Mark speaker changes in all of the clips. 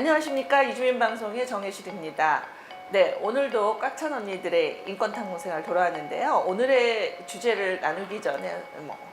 Speaker 1: 안녕하십니까. 이주민 방송의 정혜실입니다. 네, 오늘도 꽉 찬 언니들의 인권탐구 생활 돌아왔는데요. 오늘의 주제를 나누기 전에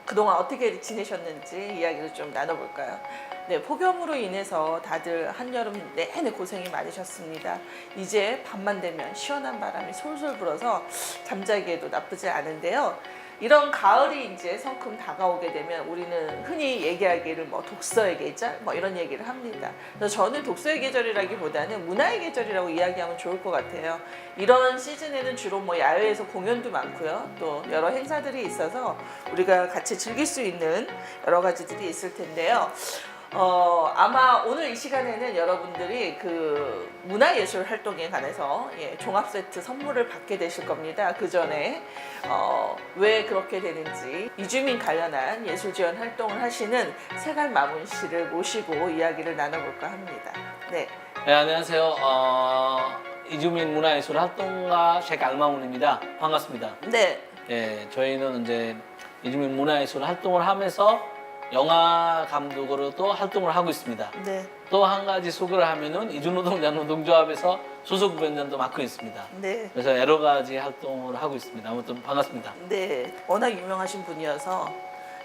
Speaker 1: 그동안 어떻게 지내셨는지 이야기를 좀 나눠볼까요? 네, 폭염으로 인해서 다들 한여름 내내 고생이 많으셨습니다. 이제 밤만 되면 시원한 바람이 솔솔 불어서 잠자기에도 나쁘지 않은데요. 이런 가을이 이제 성큼 다가오게 되면 우리는 흔히 얘기하기를 독서의 계절 이런 얘기를 합니다. 그래서 저는 독서의 계절이라기보다는 문화의 계절이라고 이야기하면 좋을 것 같아요. 이런 시즌에는 주로 야외에서 공연도 많고요. 또 여러 행사들이 있어서 우리가 같이 즐길 수 있는 여러 가지들이 있을 텐데요. 아마 오늘 이 시간에는 여러분들이 그 문화예술 활동에 관해서 종합 세트 선물을 받게 되실 겁니다. 그 전에 왜 그렇게 되는지 이주민 관련한 예술 지원 활동을 하시는 세갈 마문 씨를 모시고 이야기를 나눠볼까 합니다. 네.
Speaker 2: 네, 안녕하세요. 이주민 문화예술 활동가 세갈 마문입니다. 반갑습니다.
Speaker 1: 네.
Speaker 2: 예, 저희는 이제 이주민 문화예술 활동을 하면서 영화 감독으로 또 활동을 하고 있습니다.
Speaker 1: 네.
Speaker 2: 또 한 가지 소개를 하면은 이주노동자 노동조합에서 소속 부위원장도 맡고 있습니다.
Speaker 1: 네.
Speaker 2: 그래서 여러 가지 활동을 하고 있습니다. 아무튼 반갑습니다.
Speaker 1: 네. 워낙 유명하신 분이어서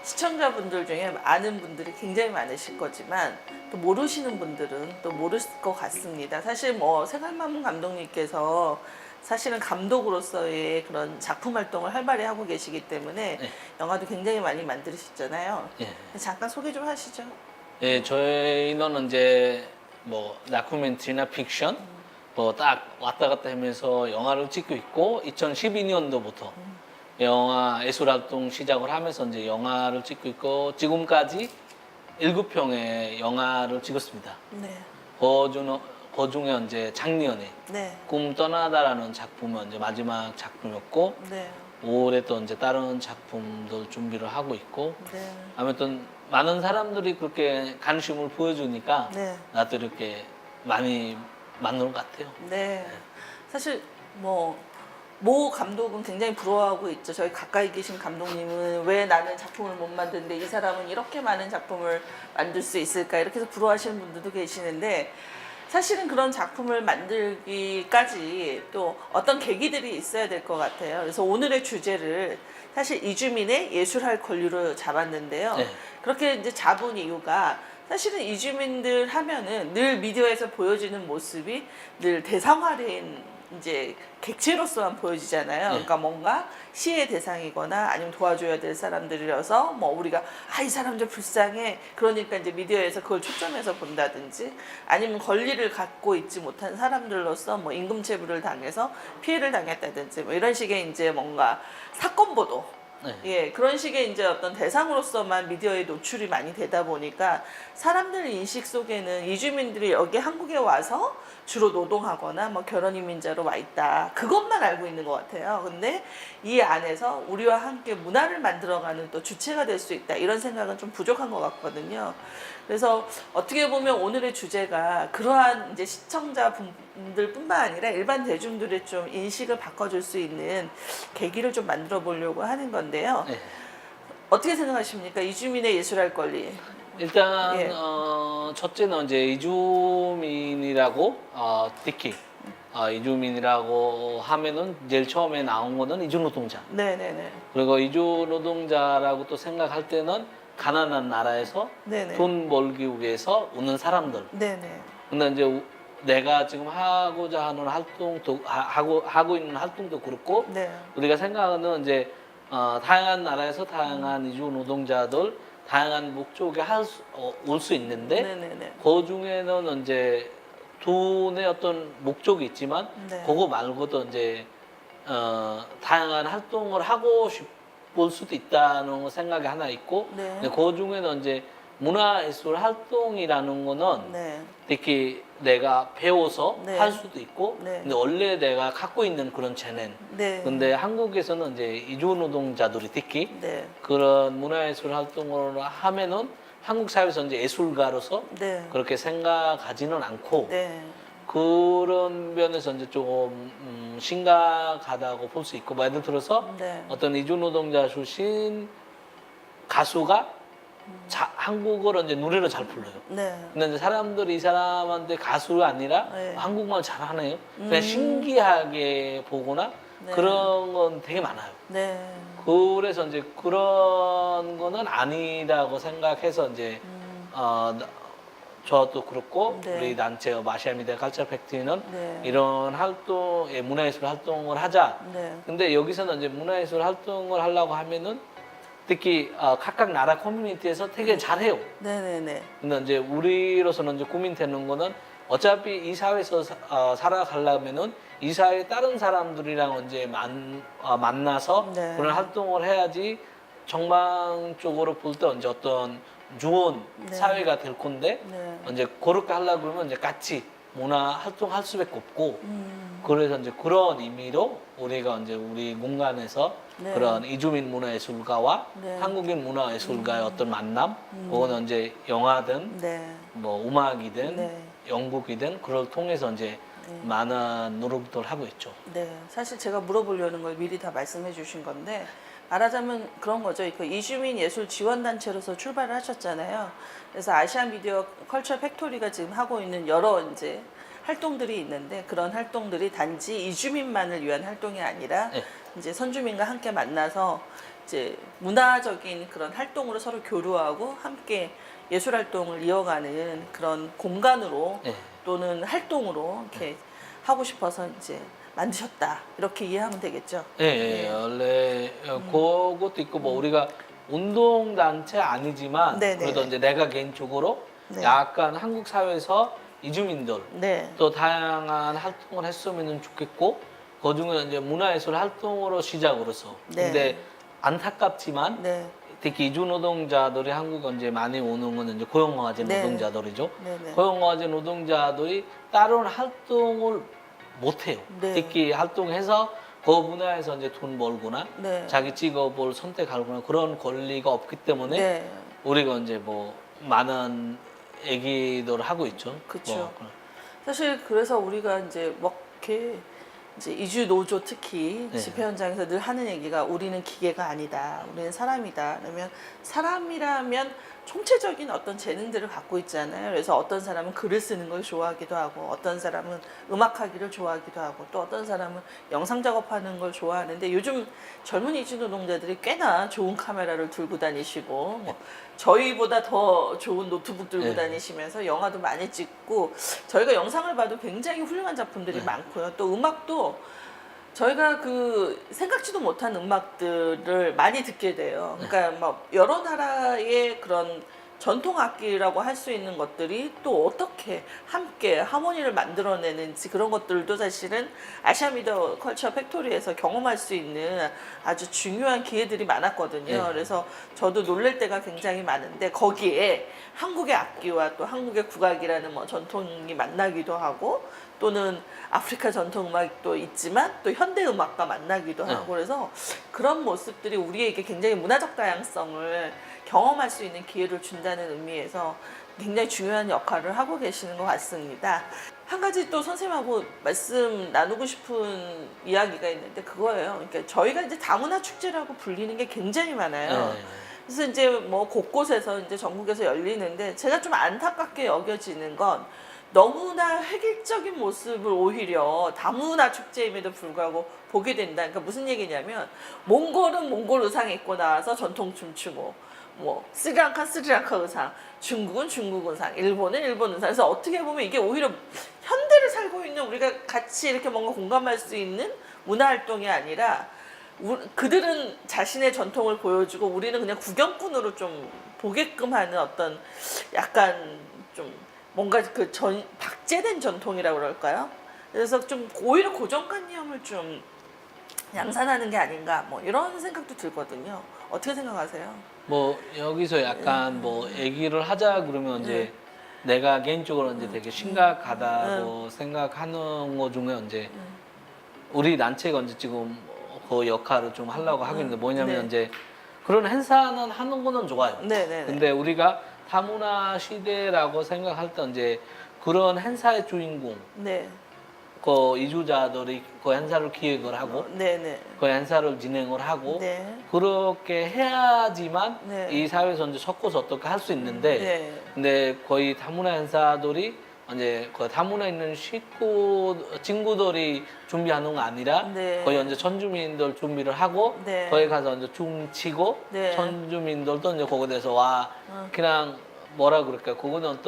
Speaker 1: 시청자분들 중에 아는 분들이 굉장히 많으실 거지만 또 모르시는 분들은 또 모르실 것 같습니다. 사실 세갈마문 감독님께서 사실은 감독으로서의 그런 작품 활동을 활발히 하고 계시기 때문에
Speaker 2: 네.
Speaker 1: 영화도 굉장히 많이 만드셨잖아요.
Speaker 2: 예.
Speaker 1: 잠깐 소개 좀 하시죠.
Speaker 2: 예, 저희는 이제 다큐멘터리나 픽션 딱 왔다 갔다 하면서 영화를 찍고 있고 2012년도부터 영화 예술 활동 시작을 하면서 이제 영화를 찍고 있고 지금까지 7편의 영화를 찍었습니다.
Speaker 1: 네.
Speaker 2: 그 중에 이제 작년에
Speaker 1: 네.
Speaker 2: 꿈 떠나다라는 작품은 이제 마지막 작품이었고
Speaker 1: 네.
Speaker 2: 올해 또 이제 다른 작품들 준비를 하고 있고
Speaker 1: 네.
Speaker 2: 아무튼 많은 사람들이 그렇게 관심을 보여주니까
Speaker 1: 네.
Speaker 2: 나도 이렇게 많이 만든 것 같아요.
Speaker 1: 네. 사실 모 감독은 굉장히 부러워하고 있죠. 저희 가까이 계신 감독님은 왜 나는 작품을 못 만드는데 이 사람은 이렇게 많은 작품을 만들 수 있을까 이렇게 해서 부러워하시는 분들도 계시는데 사실은 그런 작품을 만들기까지 또 어떤 계기들이 있어야 될 것 같아요. 그래서 오늘의 주제를 사실 이주민의 예술할 권리로 잡았는데요.
Speaker 2: 네.
Speaker 1: 그렇게 이제 잡은 이유가 사실은 이주민들 하면은 늘 미디어에서 보여지는 모습이 늘 대상화된 이제 객체로서만 보여지잖아요. 그러니까 뭔가 시의 대상이거나 아니면 도와줘야 될 사람들이라서 우리가 이 사람들 불쌍해. 그러니까 이제 미디어에서 그걸 초점해서 본다든지 아니면 권리를 갖고 있지 못한 사람들로서 임금체불을 당해서 피해를 당했다든지 이런 식의 이제 뭔가 사건 보도 예, 그런 식의 이제 어떤 대상으로서만 미디어에 노출이 많이 되다 보니까 사람들 인식 속에는 이주민들이 여기 한국에 와서 주로 노동하거나 결혼 이민자로 와 있다. 그것만 알고 있는 것 같아요. 근데 이 안에서 우리와 함께 문화를 만들어가는 또 주체가 될 수 있다. 이런 생각은 좀 부족한 것 같거든요. 그래서 어떻게 보면 오늘의 주제가 그러한 이제 시청자분들뿐만 아니라 일반 대중들의 좀 인식을 바꿔줄 수 있는 계기를 좀 만들어 보려고 하는 건데요.
Speaker 2: 네.
Speaker 1: 어떻게 생각하십니까? 이주민의 예술할 권리.
Speaker 2: 일단
Speaker 1: 예.
Speaker 2: 첫째는 이제 이주민이라고 특히 이주민이라고 하면은 제일 처음에 나온 거는 이주노동자.
Speaker 1: 네네네.
Speaker 2: 그리고 이주노동자라고 또 생각할 때는 가난한 나라에서
Speaker 1: 네네.
Speaker 2: 돈 벌기 위해서 오는 사람들.
Speaker 1: 네네.
Speaker 2: 근데 이제 내가 지금 하고자 하는 활동도 하고 있는 활동도 그렇고
Speaker 1: 네.
Speaker 2: 우리가 생각하는 이제 다양한 나라에서 다양한 이주 노동자들 다양한 목적에 올 수 있는데
Speaker 1: 네네네.
Speaker 2: 그 중에는 이제 돈의 어떤 목적이 있지만
Speaker 1: 네.
Speaker 2: 그거 말고도 이제 다양한 활동을 하고 싶을 수도 있다는 생각이 하나 있고
Speaker 1: 네.
Speaker 2: 그 중에는 이제 문화예술 활동이라는 거는
Speaker 1: 네.
Speaker 2: 특히 내가 배워서
Speaker 1: 네.
Speaker 2: 할 수도 있고
Speaker 1: 네.
Speaker 2: 근데 원래 내가 갖고 있는 그런 재능
Speaker 1: 네.
Speaker 2: 근데 한국에서는 이제 이주 노동자들이 특히
Speaker 1: 네.
Speaker 2: 그런 문화예술 활동을 하면은 한국 사회에서 이제 예술가로서
Speaker 1: 네.
Speaker 2: 그렇게 생각하지는 않고
Speaker 1: 네.
Speaker 2: 그런 면에서 이제 조금 심각하다고 볼 수 있고 예를 들어서
Speaker 1: 네.
Speaker 2: 어떤 이주 노동자 출신 가수가 한국어로 이제 노래를 잘 불러요.
Speaker 1: 네.
Speaker 2: 근데 이제 사람들이 이 사람한테 가수가 아니라
Speaker 1: 네.
Speaker 2: 한국말 잘하네요. 그냥 신기하게 보거나
Speaker 1: 네.
Speaker 2: 그런 건 되게 많아요.
Speaker 1: 네.
Speaker 2: 그래서 이제 그런 거는 아니라고 생각해서 이제 저도 그렇고
Speaker 1: 네.
Speaker 2: 우리 단체 아시아미디어 칼처 팩트리는
Speaker 1: 네.
Speaker 2: 이런 활동, 문화예술 활동을 하자.
Speaker 1: 네.
Speaker 2: 근데 여기서는 이제 문화예술 활동을 하려고 하면은 특히 각각 나라 커뮤니티에서 되게 잘해요.
Speaker 1: 네네네.
Speaker 2: 근데 이제 우리로서는 이제 고민되는 거는 어차피 이 사회에서 살아가려면은 이 사회 다른 사람들이랑 이제 만나서
Speaker 1: 네.
Speaker 2: 그런 활동을 해야지 전반적으로 볼 때 이제 어떤 좋은
Speaker 1: 네.
Speaker 2: 사회가 될 건데
Speaker 1: 네.
Speaker 2: 이제 그렇게 하려고 그러면 이제 같이 문화 활동할 수밖에 없고
Speaker 1: 음.
Speaker 2: 그래서 이제 그런 의미로 우리가 이제 우리 공간에서
Speaker 1: 네.
Speaker 2: 그런 이주민 문화예술가와
Speaker 1: 네.
Speaker 2: 한국인 문화예술가의 어떤 만남, 그거는 이제 영화든
Speaker 1: 네.
Speaker 2: 뭐 음악이든
Speaker 1: 네.
Speaker 2: 연극이든 그걸 통해서 이제 많은 노력들을 하고 있죠.
Speaker 1: 네, 사실 제가 물어보려는 걸 미리 다 말씀해 주신 건데 말하자면 그런 거죠. 그 이주민 예술 지원 단체로서 출발을 하셨잖아요. 그래서 아시안 미디어 컬처 팩토리가 지금 하고 있는 여러 이제 활동들이 있는데 그런 활동들이 단지 이주민만을 위한 활동이 아니라
Speaker 2: 네.
Speaker 1: 이제 선주민과 함께 만나서 이제 문화적인 그런 활동으로 서로 교류하고 함께 예술 활동을 이어가는 그런 공간으로
Speaker 2: 네.
Speaker 1: 또는 활동으로 이렇게 하고 싶어서 이제 만드셨다 이렇게 이해하면 되겠죠.
Speaker 2: 예, 예, 원래 그것도 있고 뭐 우리가 운동 단체 아니지만
Speaker 1: 네, 네,
Speaker 2: 그래도
Speaker 1: 네.
Speaker 2: 이제 내가 개인적으로
Speaker 1: 네.
Speaker 2: 약간 한국 사회에서 이주민들
Speaker 1: 네,
Speaker 2: 또 다양한 활동을 했으면 좋겠고 그중에 이제 문화예술 활동으로 시작으로서
Speaker 1: 네.
Speaker 2: 근데 안타깝지만
Speaker 1: 네,
Speaker 2: 특히 이주 노동자들이 한국에 이제 많이 오는 건 이제 고용화제
Speaker 1: 네.
Speaker 2: 노동자들이죠.
Speaker 1: 네, 네.
Speaker 2: 고용화제 노동자들이 다른 활동을 못 해요.
Speaker 1: 네.
Speaker 2: 특히 활동해서 그 분야에서 이제 돈 벌거나
Speaker 1: 네.
Speaker 2: 자기 직업을 선택하거나 그런 권리가 없기 때문에
Speaker 1: 네.
Speaker 2: 우리가 이제 뭐 많은 얘기들을 하고 있죠.
Speaker 1: 그쵸.
Speaker 2: 뭐,
Speaker 1: 사실 그래서 우리가 이제 뭐 이렇게 이제 이주 노조 특히
Speaker 2: 네.
Speaker 1: 집회 현장에서 늘 하는 얘기가 우리는 기계가 아니다. 우리는 사람이다. 그러면 사람이라면 총체적인 어떤 재능들을 갖고 있잖아요. 그래서 어떤 사람은 글을 쓰는 걸 좋아하기도 하고 어떤 사람은 음악하기를 좋아하기도 하고 또 어떤 사람은 영상 작업하는 걸 좋아하는데 요즘 젊은 이주 노동자들이 꽤나 좋은 카메라를 들고 다니시고 뭐 저희보다 더 좋은 노트북 들고
Speaker 2: 네.
Speaker 1: 다니시면서 영화도 많이 찍고 저희가 영상을 봐도 굉장히 훌륭한 작품들이
Speaker 2: 네.
Speaker 1: 많고요. 또 음악도 저희가 그 생각지도 못한 음악들을 많이 듣게 돼요. 그러니까 막 여러 나라의 그런 전통 악기라고 할 수 있는 것들이 또 어떻게 함께 하모니를 만들어내는지 그런 것들도 사실은 아시아 미디어 컬처 팩토리에서 경험할 수 있는 아주 중요한 기회들이 많았거든요.
Speaker 2: 네.
Speaker 1: 그래서 저도 놀랄 때가 굉장히 많은데 거기에 한국의 악기와 또 한국의 국악이라는 뭐 전통이 만나기도 하고 또는 아프리카 전통 음악도 있지만 또 현대 음악과 만나기도 하고 그래서 그런 모습들이 우리에게 굉장히 문화적 다양성을 경험할 수 있는 기회를 준다는 의미에서 굉장히 중요한 역할을 하고 계시는 것 같습니다. 한 가지 또 선생님하고 말씀 나누고 싶은 이야기가 있는데 그거예요. 그러니까 저희가 이제 다문화 축제라고 불리는 게 굉장히 많아요.
Speaker 2: 네.
Speaker 1: 그래서 이제 뭐 곳곳에서 이제 전국에서 열리는데 제가 좀 안타깝게 여겨지는 건 너무나 획일적인 모습을 오히려 다문화 축제임에도 불구하고 보게 된다. 그러니까 무슨 얘기냐면 몽골은 몽골 의상 입고 나와서 전통 춤추고 뭐 스리랑카 의상, 중국은 중국 의상, 일본은 일본 의상. 그래서 어떻게 보면 이게 오히려 현대를 살고 있는 우리가 같이 이렇게 뭔가 공감할 수 있는 문화 활동이 아니라 그들은 자신의 전통을 보여주고 우리는 그냥 구경꾼으로 좀 보게끔 하는 어떤 약간 좀 뭔가 그 박제된 전통이라고 그럴까요? 그래서 좀 오히려 고정관념을 좀 양산하는 게 아닌가 뭐 이런 생각도 들거든요. 어떻게 생각하세요?
Speaker 2: 뭐 여기서 약간 뭐 얘기를 하자 그러면 이제 내가 개인적으로 이제 되게 심각하다고 생각하는 것 중에 이제 우리 단체가 이제 지금 그 역할을 좀 하려고 하고 있는데 뭐냐면
Speaker 1: 네.
Speaker 2: 이제 그런 행사는 하는 거는 좋아요.
Speaker 1: 네네네.
Speaker 2: 근데 우리가 다문화 시대라고 생각할 때 이제 그런 행사의 주인공
Speaker 1: 네.
Speaker 2: 그 이주자들이 그 행사를 기획을 하고
Speaker 1: 네네.
Speaker 2: 그 행사를 진행을 하고
Speaker 1: 네.
Speaker 2: 그렇게 해야지만
Speaker 1: 네.
Speaker 2: 이 사회에서 이제 섞어서 어떻게 할 수 있는데
Speaker 1: 네.
Speaker 2: 근데 거의 다문화 행사들이 이제 그 다문화 있는 친구들이 준비하는 거 아니라
Speaker 1: 네.
Speaker 2: 거의 이제 전주민들 준비를 하고
Speaker 1: 네.
Speaker 2: 거기 가서 이제 춤추고
Speaker 1: 네.
Speaker 2: 전주민들도 이제 거기에 대해서 와
Speaker 1: 어.
Speaker 2: 그냥 뭐라 그럴까 그거는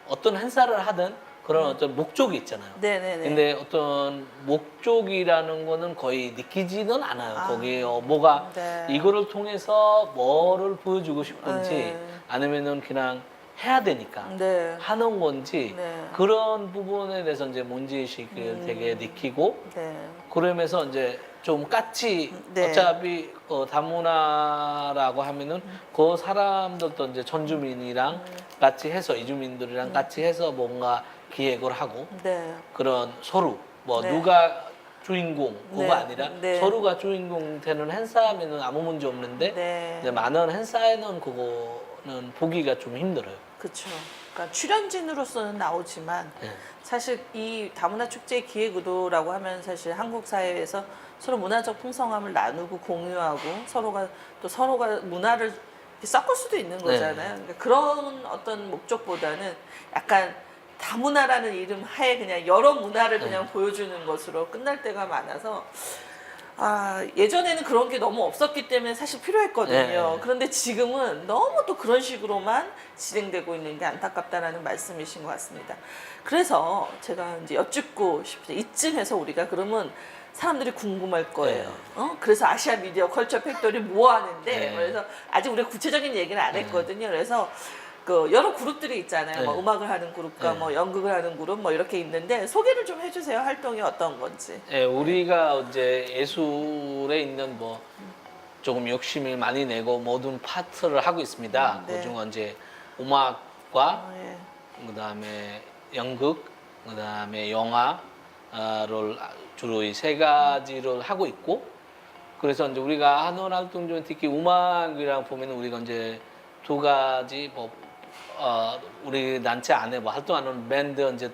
Speaker 2: 어떤 행사를 하든 그런 어떤 목적이 있잖아요.
Speaker 1: 네네네.
Speaker 2: 근데 어떤 목적이라는 거는 거의 느끼지는 않아요.
Speaker 1: 아.
Speaker 2: 거기에 뭐가
Speaker 1: 네.
Speaker 2: 이거를 통해서 뭐를 보여주고 싶은지
Speaker 1: 네.
Speaker 2: 아니면은 그냥 해야 되니까
Speaker 1: 네.
Speaker 2: 하는 건지
Speaker 1: 네.
Speaker 2: 그런 부분에 대해서 이제 문제의식을 되게 느끼고
Speaker 1: 네.
Speaker 2: 그러면서 이제 좀 같이
Speaker 1: 네.
Speaker 2: 어차피 다문화라고 하면은 그 사람들도 이제 전주민이랑 같이 해서 이주민들이랑 같이 해서 뭔가 기획을 하고
Speaker 1: 네.
Speaker 2: 그런 서로 뭐
Speaker 1: 네.
Speaker 2: 누가 주인공 그거
Speaker 1: 네.
Speaker 2: 아니라
Speaker 1: 네.
Speaker 2: 서로가 주인공 되는 행사하면은 아무 문제 없는데
Speaker 1: 네.
Speaker 2: 이제 많은 행사에는 그거는 보기가 좀 힘들어요.
Speaker 1: 그렇죠. 그러니까 출연진으로서는 나오지만
Speaker 2: 네.
Speaker 1: 사실 이 다문화 축제 기획 의도라고 하면 사실 한국 사회에서 서로 문화적 풍성함을 나누고 공유하고 서로가 문화를 이렇게 섞을 수도 있는 거잖아요. 그러니까 그런 어떤 목적보다는 약간 다문화라는 이름 하에 그냥 여러 문화를 그냥 보여주는 것으로 끝날 때가 많아서 예전에는 그런 게 너무 없었기 때문에 사실 필요했거든요.
Speaker 2: 네.
Speaker 1: 그런데 지금은 너무 또 그런 식으로만 진행되고 있는 게 안타깝다라는 말씀이신 것 같습니다. 그래서 제가 이제 여쭙고 싶어요. 이쯤에서 우리가 그러면 사람들이 궁금할 거예요. 그래서 아시아 미디어 컬처 팩토리 뭐 하는데?
Speaker 2: 네.
Speaker 1: 그래서 아직 우리가 구체적인 얘기는 안 했거든요. 그래서 그 여러 그룹들이 있잖아요.
Speaker 2: 네.
Speaker 1: 뭐 음악을 하는 그룹과
Speaker 2: 네.
Speaker 1: 뭐 연극을 하는 그룹 뭐 이렇게 있는데 소개를 좀 해주세요. 활동이 어떤 건지.
Speaker 2: 예, 우리가 이제 예술에 있는 뭐 조금 욕심을 많이 내고 모든 파트를 하고 있습니다.
Speaker 1: 네.
Speaker 2: 그중에 이제 음악과
Speaker 1: 예.
Speaker 2: 그다음에 연극, 그다음에 영화를 주로 이 세 가지를 하고 있고 그래서 이제 우리가 하는 활동 중에 특히 음악이랑 보면 우리가 이제 두 가지 우리 단체 안에 뭐 활동하는 밴드 이제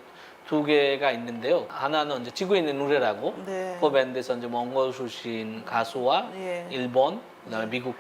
Speaker 2: 두 개가 있는데요. 하나는 이제 지구에 있는 노래라고
Speaker 1: 네.
Speaker 2: 그 밴드에서 이제 몽골 출신 가수와
Speaker 1: 예.
Speaker 2: 일본 그다음에 미국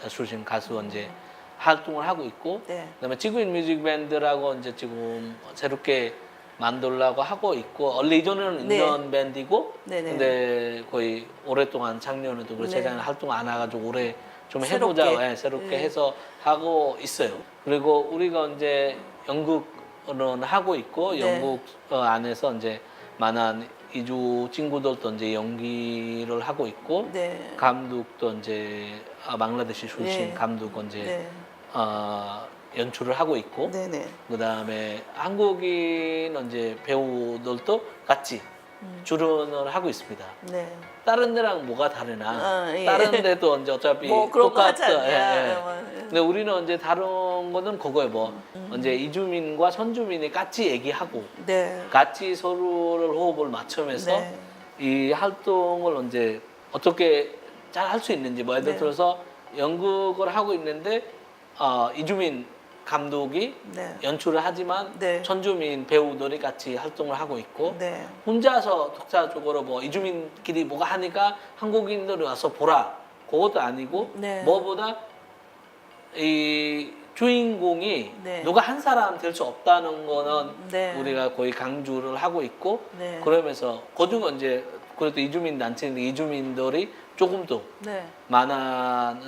Speaker 2: 출신 가수 이제 활동을 하고 있고
Speaker 1: 네.
Speaker 2: 그다음에 지구인 뮤직 밴드라고 이제 지금 새롭게 만들려고 하고 있고 원래 이전에는
Speaker 1: 네.
Speaker 2: 인디언 밴드이고
Speaker 1: 네네.
Speaker 2: 근데 거의 오랫동안 작년에도 그리고
Speaker 1: 네.
Speaker 2: 재작년에 활동 안 해가지고 올해 좀
Speaker 1: 새롭게.
Speaker 2: 해보자 새롭게
Speaker 1: 네.
Speaker 2: 해서 하고 있어요. 그리고 우리가 이제 연극은 하고 있고
Speaker 1: 네.
Speaker 2: 연극 안에서 이제 많은 이주 친구들도 이제 연기를 하고 있고
Speaker 1: 네.
Speaker 2: 감독도 이제 방글라데시 출신
Speaker 1: 네.
Speaker 2: 감독 이제
Speaker 1: 네.
Speaker 2: 연출을 하고 있고
Speaker 1: 네네.
Speaker 2: 그다음에 한국인 이제 배우들도 같이 출연을 하고 있습니다.
Speaker 1: 네.
Speaker 2: 다른 데랑 뭐가 다르나?
Speaker 1: 예.
Speaker 2: 다른 데도 이제 어차피
Speaker 1: 뭐 그런 거 하지
Speaker 2: 똑같아.
Speaker 1: 않냐.
Speaker 2: 근데 우리는 이제 다른 거는 그거예요. 뭐 이제 이주민과 선주민이 같이 얘기하고
Speaker 1: 네.
Speaker 2: 같이 서로를 호흡을 맞추면서
Speaker 1: 네.
Speaker 2: 이 활동을 이제 어떻게 잘 할 수 있는지 뭐 예를
Speaker 1: 네.
Speaker 2: 들어서 연극을 하고 있는데 이주민 감독이
Speaker 1: 네.
Speaker 2: 연출을 하지만
Speaker 1: 네.
Speaker 2: 전주민 배우들이 같이 활동을 하고 있고
Speaker 1: 네.
Speaker 2: 혼자서 독자적으로 뭐 이주민끼리 뭐가 하니까 한국인들이 와서 보라 그것도 아니고
Speaker 1: 네.
Speaker 2: 뭐보다 이 주인공이
Speaker 1: 네.
Speaker 2: 누가 한 사람 될 수 없다는 거는
Speaker 1: 네.
Speaker 2: 우리가 거의 강조를 하고 있고
Speaker 1: 네.
Speaker 2: 그러면서 그중에 이제 그래도 이주민 단체인데 이주민들이 조금 더
Speaker 1: 네.
Speaker 2: 많은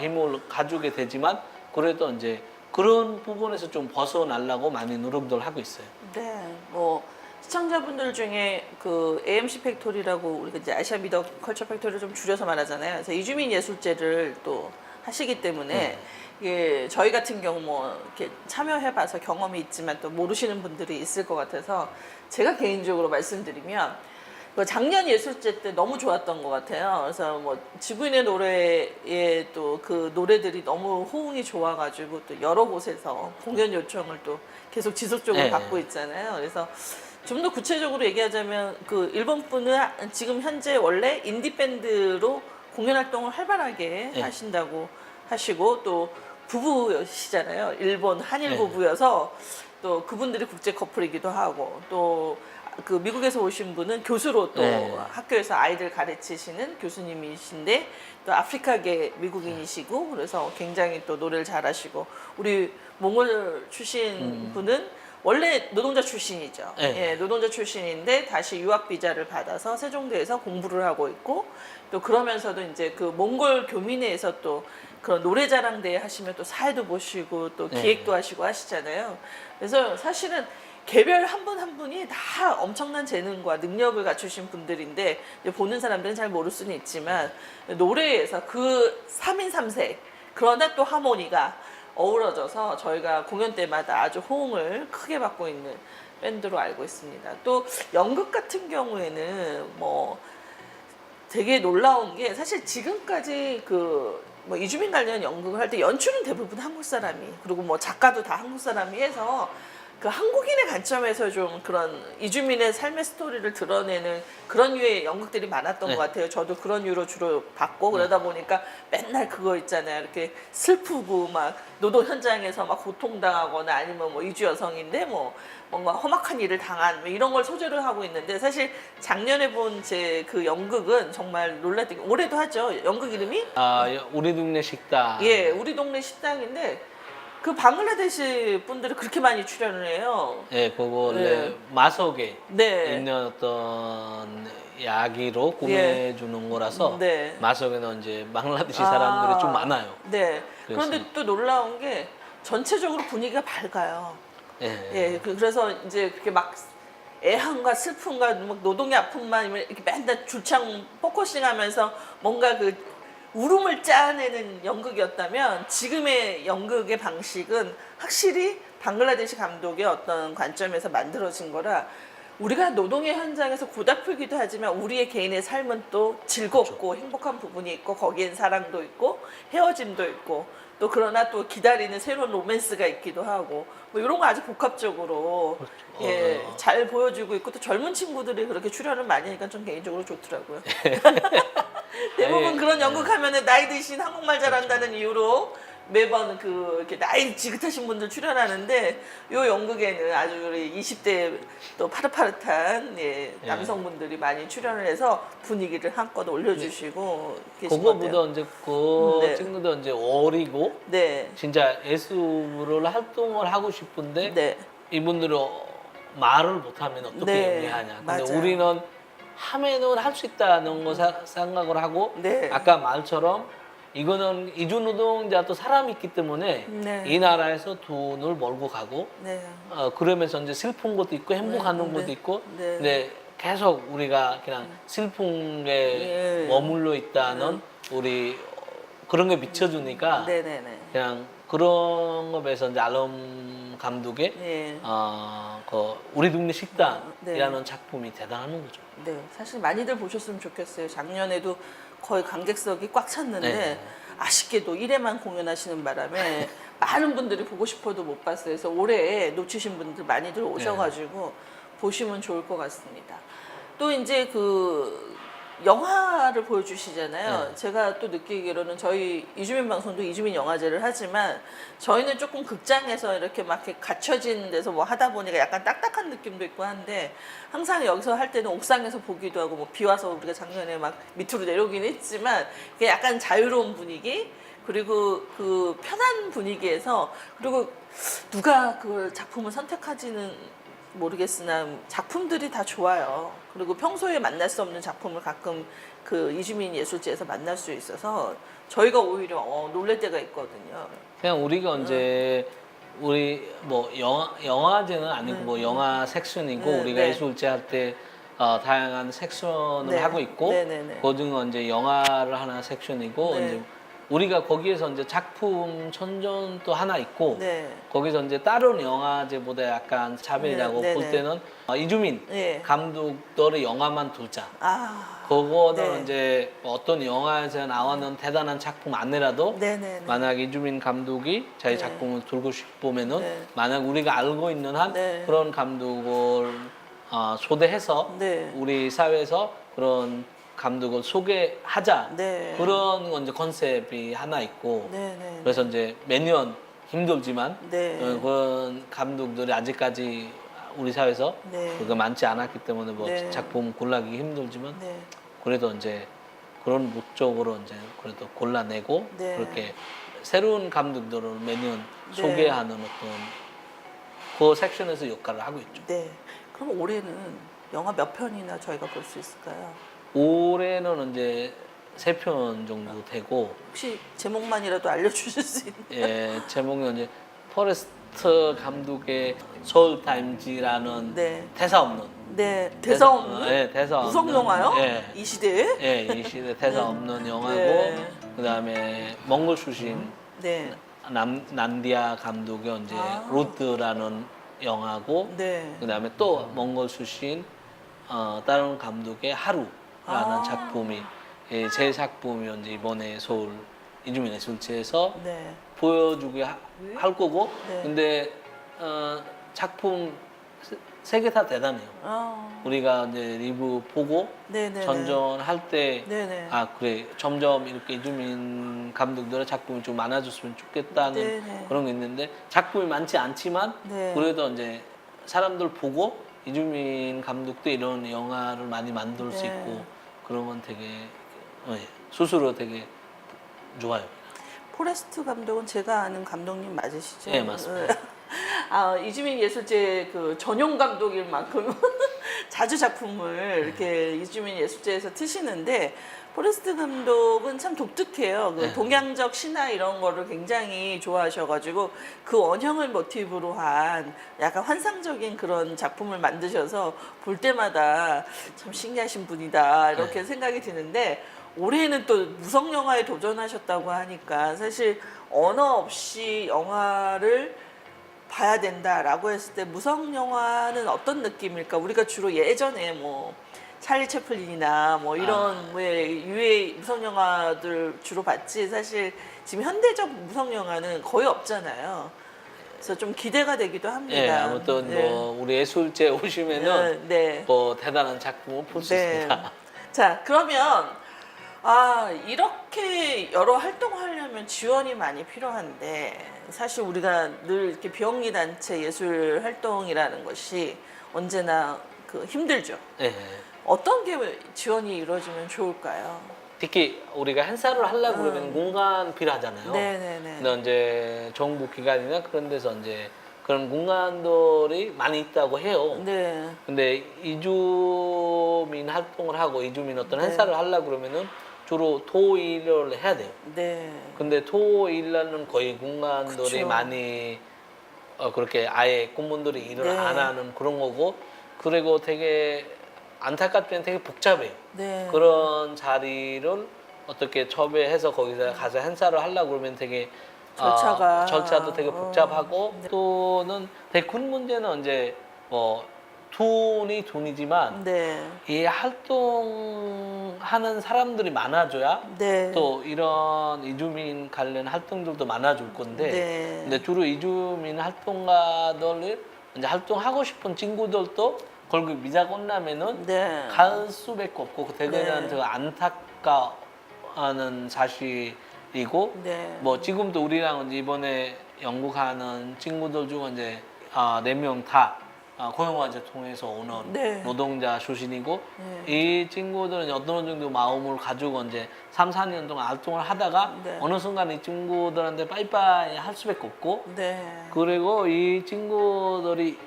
Speaker 2: 힘을 가지게 되지만 그래도 이제 그런 부분에서 좀 벗어나려고 많이 노력들 하고 있어요.
Speaker 1: 네. 뭐 시청자분들 중에 그 AMC 팩토리라고 우리가 이제 아시아 미디어 컬처 팩토리를 좀 줄여서 말하잖아요. 그래서 이주민 예술제를 또 하시기 때문에 이게 저희 같은 경우 뭐 이렇게 참여해봐서 경험이 있지만 또 모르시는 분들이 있을 것 같아서 제가 개인적으로 말씀드리면 그 작년 예술제 때 너무 좋았던 것 같아요. 그래서 뭐 지구인의 노래에 또 그 노래들이 너무 호응이 좋아가지고 또 여러 곳에서 공연 요청을 또 계속 지속적으로
Speaker 2: 네.
Speaker 1: 받고 있잖아요. 그래서 좀 더 구체적으로 얘기하자면 그 일본 분은 지금 현재 원래 인디 밴드로 공연 활동을 활발하게
Speaker 2: 네.
Speaker 1: 하신다고 하시고 또 부부시잖아요. 일본 한일
Speaker 2: 네.
Speaker 1: 부부여서 또 그분들이 국제 커플이기도 하고 또 그 미국에서 오신 분은 교수로 또
Speaker 2: 네.
Speaker 1: 학교에서 아이들 가르치시는 교수님이신데 또 아프리카계 미국인이시고 그래서 굉장히 또 노래를 잘하시고 우리 몽골 출신 분은 원래 노동자 출신이죠.
Speaker 2: 네.
Speaker 1: 예, 노동자 출신인데 다시 유학 비자를 받아서 세종대에서 공부를 하고 있고 또 그러면서도 이제 그 몽골 교민회에서 또 그런 노래자랑대회 하시면 또 사회도 보시고 또
Speaker 2: 네.
Speaker 1: 기획도 하시고 하시잖아요. 그래서 사실은 개별 한 분 한 분이 다 엄청난 재능과 능력을 갖추신 분들인데 이제 보는 사람들은 잘 모를 수는 있지만 노래에서 그 3인 3색 그러나 또 하모니가 어우러져서 저희가 공연 때마다 아주 호응을 크게 받고 있는 밴드로 알고 있습니다. 또 연극 같은 경우에는 뭐 되게 놀라운 게 사실 지금까지 그 뭐 이주민 관련 연극을 할 때 연출은 대부분 한국 사람이 그리고 뭐 작가도 다 한국 사람이 해서 그 한국인의 관점에서 좀 그런 이주민의 삶의 스토리를 드러내는 그런 류의 연극들이 많았던
Speaker 2: 네.
Speaker 1: 것 같아요. 저도 그런 류로 주로 봤고 그러다 보니까 맨날 그거 있잖아요. 이렇게 슬프고 막 노동 현장에서 막 고통당하거나 아니면 뭐 이주 여성인데 뭐 뭔가 험악한 일을 당한 뭐 이런 걸 소재로 하고 있는데 사실 작년에 본 제 그 연극은 정말 놀랐던 게 올해도 하죠. 연극 이름이
Speaker 2: 우리 동네 식당.
Speaker 1: 예, 우리 동네 식당인데 그 방글라데시 분들이 그렇게 많이 출연을 해요.
Speaker 2: 예, 그거 원래
Speaker 1: 네.
Speaker 2: 마석에
Speaker 1: 네.
Speaker 2: 있는 어떤 야기로 구매해 주는 거라서
Speaker 1: 네.
Speaker 2: 마석에는 이제 방글라데시 사람들이 좀 많아요.
Speaker 1: 네.
Speaker 2: 그래서.
Speaker 1: 그런데 또 놀라운 게 전체적으로 분위기가 밝아요.
Speaker 2: 예.
Speaker 1: 예, 그래서 이제 그렇게 막 애환과 슬픔과 막 노동의 아픔만 이렇게 맨날 줄창 포커싱하면서 뭔가 그 울음을 짜내는 연극이었다면 지금의 연극의 방식은 확실히 방글라데시 감독의 어떤 관점에서 만들어진 거라 우리가 노동의 현장에서 고달프기도 하지만 우리의 개인의 삶은 또 즐겁고 행복한 부분이 있고 거기엔 사랑도 있고 헤어짐도 있고 또 그러나 또 기다리는 새로운 로맨스가 있기도 하고 뭐 이런 거 아주 복합적으로 예, 잘 보여주고 있고 또 젊은 친구들이 그렇게 출연을 많이 하니까 좀 개인적으로 좋더라고요. 대부분
Speaker 2: 네.
Speaker 1: 그런 연극 하면은 나이 드신 한국말 잘한다는 이유로 매번 그 이렇게 나이 지긋하신 분들 출연하는데 요 연극에는 아주 우리 20대 또 파릇파릇한 예, 남성분들이 많이 출연을 해서 분위기를 한껏 올려주시고 계신 것 같아요.
Speaker 2: 그거보다 이제 그
Speaker 1: 네.
Speaker 2: 친구도 이제 어리고
Speaker 1: 네,
Speaker 2: 진짜 예술을 활동을 하고 싶은데
Speaker 1: 네,
Speaker 2: 이분들은 말을 못하면 어떻게
Speaker 1: 네,
Speaker 2: 얘기하냐. 근데
Speaker 1: 맞아요.
Speaker 2: 우리는 하면은 할 수 있다는 거 생각을 하고
Speaker 1: 네.
Speaker 2: 아까 말처럼 이거는 이주 노동자도 사람이 있기 때문에
Speaker 1: 네.
Speaker 2: 이 나라에서 돈을 벌고 가고
Speaker 1: 네,
Speaker 2: 그러면서 이제 슬픈 것도 있고 행복한
Speaker 1: 네,
Speaker 2: 것도
Speaker 1: 네,
Speaker 2: 있고
Speaker 1: 네.
Speaker 2: 근데 계속 우리가 그냥 슬픔에
Speaker 1: 예.
Speaker 2: 머물러 있다는 우리 그런 게 비춰주니까
Speaker 1: 네, 네, 네.
Speaker 2: 그냥 그런 거에서 이제 알럼 감독의
Speaker 1: 예.
Speaker 2: 그 우리 동네 식당이라는
Speaker 1: 네.
Speaker 2: 작품이 대단한 거죠.
Speaker 1: 네, 사실 많이들 보셨으면 좋겠어요. 작년에도 거의 관객석이 꽉 찼는데
Speaker 2: 네.
Speaker 1: 아쉽게도 1회만 공연하시는 바람에 많은 분들이 보고 싶어도 못 봤어요. 그래서 올해 놓치신 분들 많이들 오셔가지고 보시면 좋을 것 같습니다. 또 이제 그 영화를 보여주시잖아요.
Speaker 2: 네.
Speaker 1: 제가 또 느끼기로는 저희 이주민 방송도 이주민 영화제를 하지만 저희는 조금 극장에서 이렇게 막 이렇게 갇혀진 데서 뭐 하다 보니까 약간 딱딱한 느낌도 있고 한데 항상 여기서 할 때는 옥상에서 보기도 하고 뭐 비 와서 우리가 작년에 막 밑으로 내려오긴 했지만 그게 약간 자유로운 분위기 그리고 그 편한 분위기에서 그리고 누가 그걸 작품을 선택하지는 모르겠으나 작품들이 다 좋아요. 그리고 평소에 만날 수 없는 작품을 가끔 그 이주민 예술제에서 만날 수 있어서 저희가 오히려 놀랄 때가 있거든요.
Speaker 2: 그냥 우리가 이제 우리 뭐 영화제는 아니고 뭐 영화 섹션이고
Speaker 1: 네,
Speaker 2: 우리가
Speaker 1: 네.
Speaker 2: 예술제 할 때 다양한 섹션을
Speaker 1: 네.
Speaker 2: 하고 있고
Speaker 1: 네, 네, 네.
Speaker 2: 그중에 이제 영화를 하나 섹션이고
Speaker 1: 네.
Speaker 2: 이제 우리가 거기에서 이제 작품 천전도 하나 있고
Speaker 1: 네.
Speaker 2: 거기서 이제 다른 영화제보다 약간 차별이라고
Speaker 1: 네, 네,
Speaker 2: 볼
Speaker 1: 네.
Speaker 2: 때는 이주민
Speaker 1: 네.
Speaker 2: 감독들의 영화만 두자.
Speaker 1: 아.
Speaker 2: 그거는
Speaker 1: 네.
Speaker 2: 이제 어떤 영화에서 나오는 대단한 작품 아니라도
Speaker 1: 네, 네, 네.
Speaker 2: 만약 이주민 감독이 자기
Speaker 1: 네.
Speaker 2: 작품을 들고 싶으면은
Speaker 1: 네.
Speaker 2: 만약 우리가 알고 있는 한
Speaker 1: 네.
Speaker 2: 그런 감독을 초대해서
Speaker 1: 네.
Speaker 2: 우리 사회에서 그런 감독을 소개하자
Speaker 1: 네.
Speaker 2: 그런 건 이제 컨셉이 하나 있고
Speaker 1: 네, 네.
Speaker 2: 그래서 이제 매년 힘들지만
Speaker 1: 네.
Speaker 2: 그런 감독들이 아직까지 우리 사회에서
Speaker 1: 네.
Speaker 2: 그게 많지 않았기 때문에 뭐
Speaker 1: 네.
Speaker 2: 작품 골라기 힘들지만
Speaker 1: 네.
Speaker 2: 그래도 이제 그런 목적으로 이제 그래도 골라내고
Speaker 1: 네.
Speaker 2: 그렇게 새로운 감독들을 매년
Speaker 1: 네.
Speaker 2: 소개하는 어떤 그 섹션에서 역할을 하고 있죠.
Speaker 1: 네. 그럼 올해는 영화 몇 편이나 저희가 볼 수 있을까요?
Speaker 2: 올해는 이제 3편 정도 되고
Speaker 1: 혹시 제목만이라도 알려주실 수 있나요?
Speaker 2: 예, 제목은 이제 포레스트 감독의 서울 타임즈라는
Speaker 1: 네.
Speaker 2: 대사 없는
Speaker 1: 네. 대사 없는?
Speaker 2: 예, 대사
Speaker 1: 무성
Speaker 2: 없는
Speaker 1: 영화요?
Speaker 2: 예,
Speaker 1: 이 시대에?
Speaker 2: 예, 이 시대 대사
Speaker 1: 네.
Speaker 2: 없는 영화고
Speaker 1: 네.
Speaker 2: 그다음에 몽골 출신
Speaker 1: 네.
Speaker 2: 난디아 감독의 이제
Speaker 1: 아.
Speaker 2: 로드라는 영화고
Speaker 1: 네.
Speaker 2: 그다음에 또 몽골 출신 다른 감독의 하루라는
Speaker 1: 아.
Speaker 2: 작품이 예, 제 작품이 이제 이번에 서울 이주민 예술제에서
Speaker 1: 네.
Speaker 2: 보여주게 할 거고
Speaker 1: 네.
Speaker 2: 근데 작품 세 개 다 대단해요. 우리가 이제 리뷰 보고
Speaker 1: 네네.
Speaker 2: 전전할 때
Speaker 1: 네네.
Speaker 2: 아 그래 점점 이렇게 이주민 감독들의 작품이 좀 많아졌으면 좋겠다는
Speaker 1: 네네.
Speaker 2: 그런 게 있는데 작품이 많지 않지만
Speaker 1: 네.
Speaker 2: 그래도 이제 사람들 보고 이주민 감독도 이런 영화를 많이 만들 수
Speaker 1: 네.
Speaker 2: 있고 그러면 되게 스스로 되게 좋아요.
Speaker 1: 포레스트 감독은 제가 아는 감독님 맞으시죠?
Speaker 2: 네, 맞습니다.
Speaker 1: 아, 이주민 예술제 그 전용 감독일 만큼 자주 작품을 이렇게 이주민 예술제에서 트시는데 포레스트 감독은 참 독특해요. 그
Speaker 2: 네.
Speaker 1: 동양적 신화 이런 거를 굉장히 좋아하셔가지고 그 원형을 모티브로 한 약간 환상적인 그런 작품을 만드셔서 볼 때마다 참 신기하신 분이다 이렇게
Speaker 2: 네.
Speaker 1: 생각이 드는데 올해는 또 무성 영화에 도전하셨다고 하니까 사실 언어 없이 영화를 봐야 된다라고 했을 때 무성 영화는 어떤 느낌일까? 우리가 주로 예전에 뭐 찰리 채플린이나 뭐 이런 왜 유해 무성 영화들 주로 봤지 사실 지금 현대적 무성 영화는 거의 없잖아요. 그래서 좀 기대가 되기도 합니다.
Speaker 2: 예, 아무튼
Speaker 1: 네.
Speaker 2: 뭐 우리 예술제 오시면은
Speaker 1: 네.
Speaker 2: 뭐 대단한 작품을 볼 수
Speaker 1: 네.
Speaker 2: 있습니다.
Speaker 1: 자, 그러면 이렇게 여러 활동을 하려면 지원이 많이 필요한데 사실 우리가 늘 이렇게 비영리 단체 예술 활동이라는 것이 언제나 그 힘들죠.
Speaker 2: 예.
Speaker 1: 어떤 게 지원이 이루어지면 좋을까요?
Speaker 2: 특히 우리가 행사를 하려고 그러면 공간 필요하잖아요.
Speaker 1: 네네네.
Speaker 2: 근데 이제 정부 기관이나 그런 데서 이제 그런 공간들이 많이 있다고 해요.
Speaker 1: 네.
Speaker 2: 근데 이주민 활동을 하고 이주민 어떤
Speaker 1: 네.
Speaker 2: 행사를 하려고 그러면은 주로 토일을 해야 돼요.
Speaker 1: 네.
Speaker 2: 근데 토일날은 거의 공간들이
Speaker 1: 그쵸.
Speaker 2: 많이 그렇게 아예 공무원들이 일을
Speaker 1: 네.
Speaker 2: 안 하는 그런 거고 그리고 되게 안타깝지만 되게 복잡해요.
Speaker 1: 네.
Speaker 2: 그런 자리를 어떻게 섭외해서 거기서 가서 행사를 하려고 그러면 되게 절차도 되게 복잡하고
Speaker 1: 네.
Speaker 2: 또는 되게 큰 문제는 이제 뭐 돈이지만
Speaker 1: 네.
Speaker 2: 이 활동하는 사람들이 많아져야
Speaker 1: 네.
Speaker 2: 또 이런 이주민 관련 활동들도 많아질 건데
Speaker 1: 네.
Speaker 2: 근데 주로 이주민 활동가들 이제 활동하고 싶은 친구들도 결국 비자 끝나면은
Speaker 1: 네.
Speaker 2: 갈 수밖에 없고 되게
Speaker 1: 네.
Speaker 2: 저 안타까워하는 사실이고
Speaker 1: 네.
Speaker 2: 뭐 지금도 우리랑 이제 이번에 영국 하는 친구들 중 이제 4명 다 고용화제 통해서 오는
Speaker 1: 네.
Speaker 2: 노동자 출신이고
Speaker 1: 네.
Speaker 2: 이 친구들은 어느 정도 마음을 가지고 이제 3, 4년 동안 활동을 하다가
Speaker 1: 네.
Speaker 2: 어느 순간 이 친구들한테 빠이빠이 할 수밖에 없고
Speaker 1: 네.
Speaker 2: 그리고 이 친구들이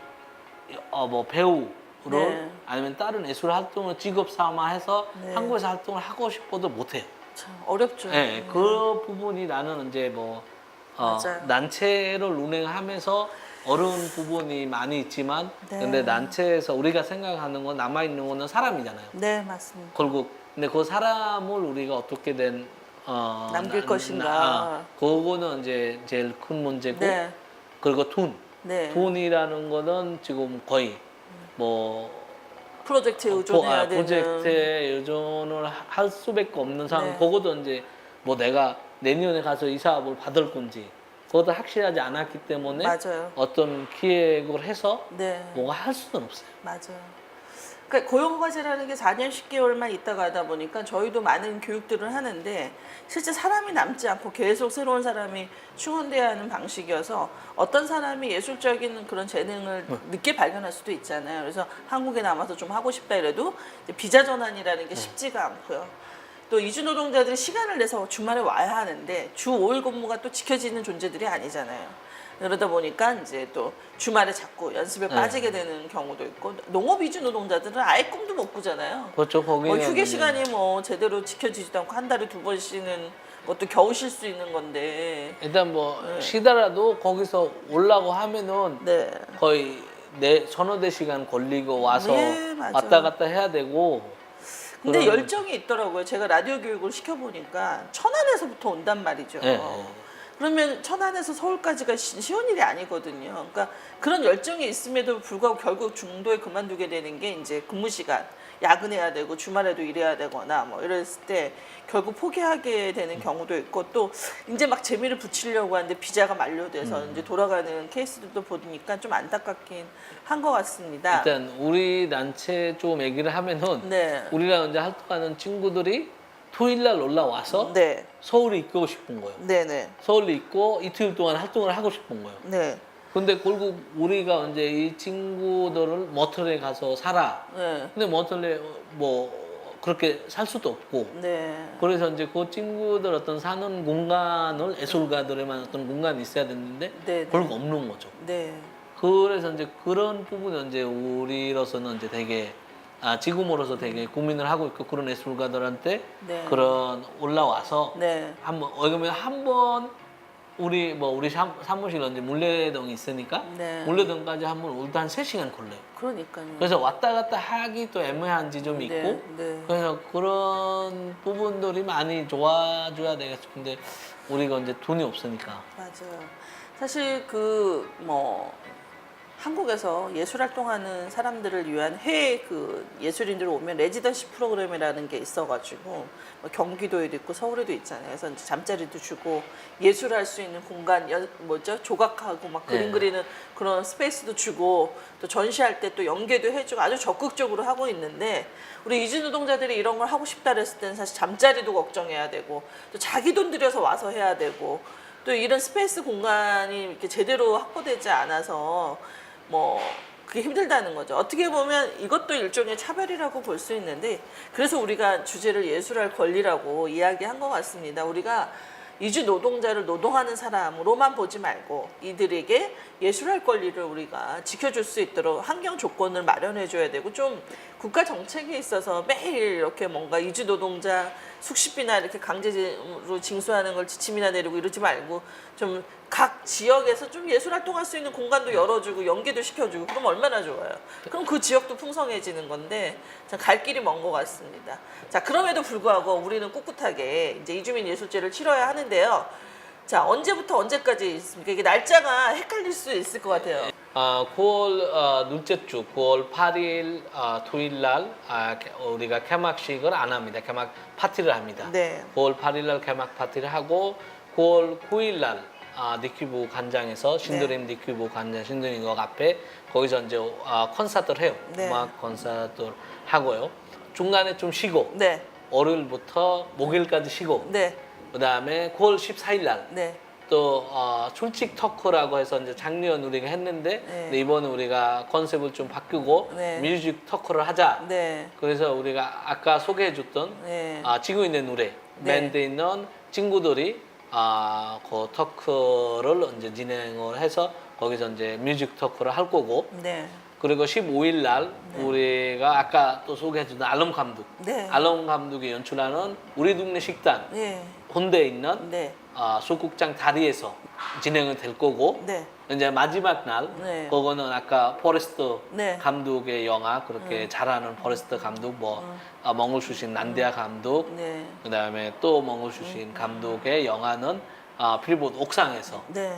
Speaker 2: 뭐 배우를
Speaker 1: 네.
Speaker 2: 아니면 다른 예술 활동을 직업 삼아해서
Speaker 1: 네.
Speaker 2: 한국에서 활동을 하고 싶어도 못해요.
Speaker 1: 참 어렵죠.
Speaker 2: 네, 그 부분이 나는 이제 뭐
Speaker 1: 맞아요.
Speaker 2: 단체를 운행하면서 어려운 부분이 많이 있지만
Speaker 1: 네.
Speaker 2: 근데 단체에서 우리가 생각하는 건 남아 있는 거는 사람이잖아요.
Speaker 1: 네, 맞습니다.
Speaker 2: 결국 근데 그 사람을 우리가 어떻게든
Speaker 1: 남길 것인가.
Speaker 2: 그거는 이제 제일 큰 문제고
Speaker 1: 네.
Speaker 2: 그리고
Speaker 1: 네.
Speaker 2: 돈이라는 거는 지금 거의 뭐
Speaker 1: 프로젝트에 의존해야 되는.
Speaker 2: 프로젝트에 의존을 할 수밖에 없는 상황.
Speaker 1: 네.
Speaker 2: 그것도 이제 뭐 내가 내년에 가서 이 사업을 받을 건지 그것도 확실하지 않았기 때문에
Speaker 1: 맞아요.
Speaker 2: 어떤 기획을 해서
Speaker 1: 네.
Speaker 2: 뭐가 할 수는 없어요.
Speaker 1: 맞아요. 그러니까 고용과제라는 게 4년 10개월만 있다가 하다 보니까 저희도 많은 교육들을 하는데 실제 사람이 남지 않고 계속 새로운 사람이 충원돼야 하는 방식이어서 어떤 사람이 예술적인 그런 재능을 늦게 발견할 수도 있잖아요. 그래서 한국에 남아서 좀 하고 싶다 이래도 이제 비자 전환이라는 게 쉽지가 않고요. 또 이주 노동자들이 시간을 내서 주말에 와야 하는데 주 5일 근무가 또 지켜지는 존재들이 아니잖아요. 그러다 보니까 이제 또 주말에 자꾸 연습에 빠지게 되는 경우도 있고 농업 이주 노동자들은 아예 꿈도 못 꾸잖아요.
Speaker 2: 그렇죠. 거기는
Speaker 1: 뭐 휴게
Speaker 2: 이제
Speaker 1: 시간이 뭐 제대로 지켜지지도 않고 한 달에 2번 쉬는 것도 겨우 쉴 수 있는 건데.
Speaker 2: 일단 뭐 쉬더라도 거기서 오려고 하면은
Speaker 1: 네.
Speaker 2: 거의 서너 대 시간 걸리고 와서
Speaker 1: 네, 맞아요.
Speaker 2: 왔다 갔다 해야 되고.
Speaker 1: 근데
Speaker 2: 그런-
Speaker 1: 열정이 있더라고요. 제가 라디오 교육을 시켜보니까 천안에서부터 온단 말이죠.
Speaker 2: 네.
Speaker 1: 그러면 천안에서 서울까지가 쉬운 일이 아니거든요. 그러니까 그런 열정이 있음에도 불구하고 결국 중도에 그만두게 되는 게 이제 근무 시간, 야근해야 되고 주말에도 일해야 되거나 뭐 이랬을 때 결국 포기하게 되는 경우도 있고 또 이제 막 재미를 붙이려고 하는데 비자가 만료돼서 이제 돌아가는 케이스들도 보니까 좀 안타깝긴 한 것 같습니다.
Speaker 2: 일단 우리 단체 좀 얘기를 하면은
Speaker 1: 네.
Speaker 2: 우리랑 이제 활동하는 친구들이 토요일 날 올라와서
Speaker 1: 네.
Speaker 2: 서울에 있고 싶은 거예요.
Speaker 1: 네네.
Speaker 2: 서울에 있고 이틀 동안 활동을 하고 싶은 거예요.
Speaker 1: 네.
Speaker 2: 근데 결국 우리가 이제 이 친구들을 모텔에 가서 살아.
Speaker 1: 네.
Speaker 2: 근데 모텔에 뭐 그렇게 살 수도 없고.
Speaker 1: 네.
Speaker 2: 그래서 이제 그 친구들 어떤 사는 공간을 예술가들에만 어떤 공간이 있어야 되는데
Speaker 1: 네.
Speaker 2: 결국 없는 거죠.
Speaker 1: 네.
Speaker 2: 그래서 이제 그런 부분은 이제 우리로서는 이제 되게 지금으로서 되게 고민을 하고 있고 그런 예술가들한테
Speaker 1: 네.
Speaker 2: 그런 올라와서
Speaker 1: 네.
Speaker 2: 한번 그러면 한번 우리 사무실 이제 물레동이 있으니까
Speaker 1: 네.
Speaker 2: 물레동까지 한번 올때 한 3시간 걸려요.
Speaker 1: 그러니까요.
Speaker 2: 그래서 왔다 갔다 하기 또 애매한 지점이
Speaker 1: 네.
Speaker 2: 있고
Speaker 1: 네.
Speaker 2: 그래서 그런 부분들이 많이 좋아져야 되겠어. 근데 우리가 이제 돈이 없으니까.
Speaker 1: 맞아요. 사실 그 뭐 한국에서 예술 활동하는 사람들을 위한 해외 그 예술인들 오면 레지던시 프로그램이라는 게 있어가지고 뭐 경기도에도 있고 서울에도 있잖아요. 그래서 이제 잠자리도 주고 예술할 수 있는 공간 조각하고 막 그림
Speaker 2: 네.
Speaker 1: 그리는 그런 스페이스도 주고 또 전시할 때 또 연계도 해주고 아주 적극적으로 하고 있는데 우리 이주 노동자들이 이런 걸 하고 싶다 그랬을 때는 사실 잠자리도 걱정해야 되고 또 자기 돈 들여서 와서 해야 되고 또 이런 스페이스 공간이 이렇게 제대로 확보되지 않아서 뭐 그게 힘들다는 거죠. 어떻게 보면 이것도 일종의 차별이라고 볼 수 있는데 그래서 우리가 주제를 예술할 권리라고 이야기한 것 같습니다. 우리가 이주 노동자를 노동하는 사람으로만 보지 말고 이들에게 예술할 권리를 우리가 지켜줄 수 있도록 환경 조건을 마련해 줘야 되고 좀 국가 정책에 있어서 매일 이렇게 뭔가 이주 노동자 숙식비나 이렇게 강제로 징수하는 걸 지침이나 내리고 이러지 말고 좀 각 지역에서 좀 예술 활동할 수 있는 공간도 열어주고 연계도 시켜주고 그럼 얼마나 좋아요. 그럼 그 지역도 풍성해지는 건데 참 갈 길이 먼 것 같습니다. 자 그럼에도 불구하고 우리는 꿋꿋하게 이제 이주민 예술제를 치러야 하는데요. 자 언제부터 언제까지 있습니까? 이게 날짜가 헷갈릴 수 있을 것 같아요.
Speaker 2: 9월 둘째 주 9월 8일 토요일 날 우리가 개막식을 안 합니다. 개막 파티를 합니다.
Speaker 1: 네.
Speaker 2: 9월 8일 날 개막 파티를 하고 9월 9일 날 니큐브 관장에서 신도림 니큐브 관장 신도림 역 앞에 거기서 이제 콘서트를 해요.
Speaker 1: 네.
Speaker 2: 음악 콘서트를 하고요. 중간에 좀 쉬고
Speaker 1: 네.
Speaker 2: 월요일부터 목요일까지 쉬고
Speaker 1: 네.
Speaker 2: 그다음에 9월 14일 날
Speaker 1: 네.
Speaker 2: 또 출첵 토크라고 해서 이제 작년 우리가 했는데
Speaker 1: 네.
Speaker 2: 근데 이번에 우리가 컨셉을 좀 바꾸고
Speaker 1: 네.
Speaker 2: 뮤직 토크를 하자.
Speaker 1: 네.
Speaker 2: 그래서 우리가 아까 소개해줬던
Speaker 1: 네.
Speaker 2: 지고 있는 노래
Speaker 1: 네.
Speaker 2: 밴드에 있는 친구들이 그 토크를 이제 진행을 해서 거기서 이제 뮤직 토크를 할 거고
Speaker 1: 네.
Speaker 2: 그리고 15일 날 우리가 아까 또 소개해준 알롬 감독
Speaker 1: 네.
Speaker 2: 알롬 감독이 연출하는 우리 동네 식당
Speaker 1: 네.
Speaker 2: 혼대에 있는
Speaker 1: 네.
Speaker 2: 소극장 다리에서 진행이 될 거고
Speaker 1: 네.
Speaker 2: 이제 마지막 날
Speaker 1: 네.
Speaker 2: 그거는 아까 포레스트
Speaker 1: 네.
Speaker 2: 감독의 영화 그렇게 잘하는 포레스트 감독 몽골 출신 난디아 감독
Speaker 1: 네.
Speaker 2: 그다음에 또 몽골 출신 감독의 영화는 필보드 옥상에서
Speaker 1: 네.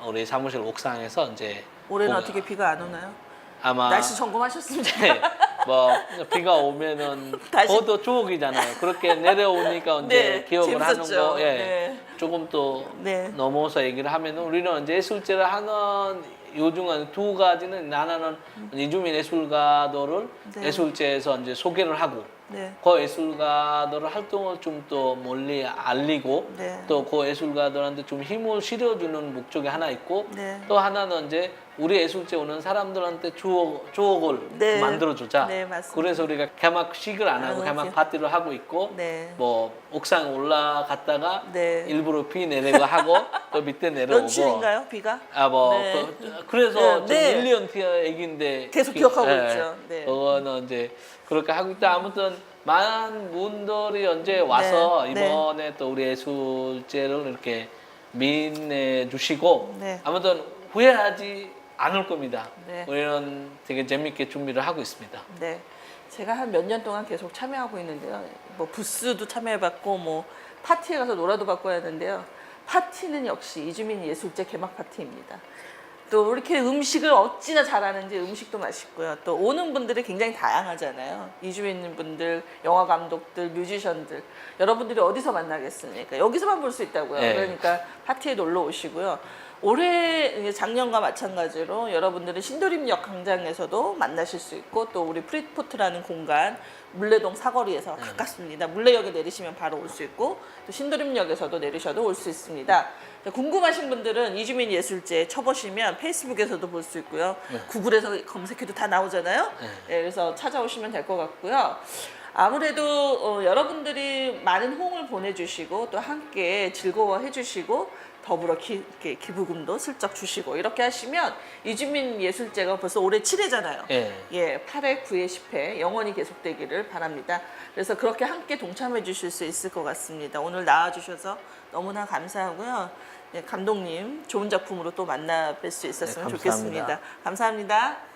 Speaker 2: 우리 사무실 옥상에서 이제
Speaker 1: 올해는
Speaker 2: 공연-
Speaker 1: 어떻게 비가 안 오나요?
Speaker 2: 아마
Speaker 1: 날씨 점검하셨습니까?
Speaker 2: 네, 뭐 비가 오면은
Speaker 1: 다시-
Speaker 2: 그것도 추억이잖아요. 그렇게 내려오니까 이제
Speaker 1: 네,
Speaker 2: 기억을 하는
Speaker 1: 재밌었죠.
Speaker 2: 거, 예.
Speaker 1: 네.
Speaker 2: 조금 또
Speaker 1: 네.
Speaker 2: 넘어서 얘기를 하면은 우리는 이제 예술제를 하는 요중한 두 가지는 하나는 이주민 예술가들을
Speaker 1: 네.
Speaker 2: 예술제에서 이제 소개를 하고
Speaker 1: 네.
Speaker 2: 그 예술가들의 활동을 좀 더 멀리 알리고
Speaker 1: 네.
Speaker 2: 또 그 예술가들한테 좀 힘을 실어주는 목적이 하나 있고
Speaker 1: 네.
Speaker 2: 또 하나는 이제 우리 예술제 오는 사람들한테 추억을
Speaker 1: 네.
Speaker 2: 만들어주자.
Speaker 1: 네, 맞습니다.
Speaker 2: 그래서 우리가 개막식을 안 하고 개막 파티를 하고 있고
Speaker 1: 네.
Speaker 2: 뭐 옥상 올라갔다가
Speaker 1: 네.
Speaker 2: 일부러 비 내리고 하고 또 밑에 내려오고
Speaker 1: 연출인가요? 비가?
Speaker 2: 뭐
Speaker 1: 네.
Speaker 2: 그래서
Speaker 1: 네.
Speaker 2: 좀 1년 뒤 얘기인데
Speaker 1: 계속 기억하고 있죠. 네.
Speaker 2: 그거는 이제 그렇게 하고 있다. 아무튼 많은 분들이 언제 와서
Speaker 1: 네.
Speaker 2: 이번에 또 우리 예술제를 이렇게 민해 주시고
Speaker 1: 네.
Speaker 2: 아무튼 후회하지 않을 겁니다.
Speaker 1: 네.
Speaker 2: 우리는 되게 재밌게 준비를 하고 있습니다.
Speaker 1: 네. 제가 한 몇 년 동안 계속 참여하고 있는데요. 뭐 부스도 참여해봤고 뭐 파티에 가서 놀아도 받고 하는데요. 파티는 역시 이주민 예술제 개막 파티입니다. 또 이렇게 음식을 어찌나 잘하는지 음식도 맛있고요. 또 오는 분들이 굉장히 다양하잖아요. 이주민 분들, 영화 감독들, 뮤지션들 여러분들이 어디서 만나겠습니까? 여기서만 볼 수 있다고요.
Speaker 2: 네.
Speaker 1: 그러니까 파티에 놀러 오시고요. 올해 작년과 마찬가지로 여러분들은 신도림역 광장에서도 만나실 수 있고 또 우리 프리포트라는 공간 물레동 사거리에서 가깝습니다. 물레역에 내리시면 바로 올 수 있고 또 신도림역에서도 내리셔도 올 수 있습니다. 궁금하신 분들은 이주민 예술제 쳐보시면 페이스북에서도 볼 수 있고요. 구글에서 검색해도 다 나오잖아요. 네, 그래서 찾아오시면 될 것 같고요. 아무래도 여러분들이 많은 호응을 보내주시고 또 함께 즐거워해 주시고 더불어 이렇게 기부금도 슬쩍 주시고 이렇게 하시면 이주민 예술제가 벌써 올해 7회잖아요. 예, 8회, 9회, 10회 영원히 계속되기를 바랍니다. 그래서 그렇게 함께 동참해 주실 수 있을 것 같습니다. 오늘 나와주셔서 너무나 감사하고요. 예, 감독님 좋은 작품으로 또 만나 뵐 수 있었으면
Speaker 2: 네, 감사합니다.
Speaker 1: 좋겠습니다. 감사합니다.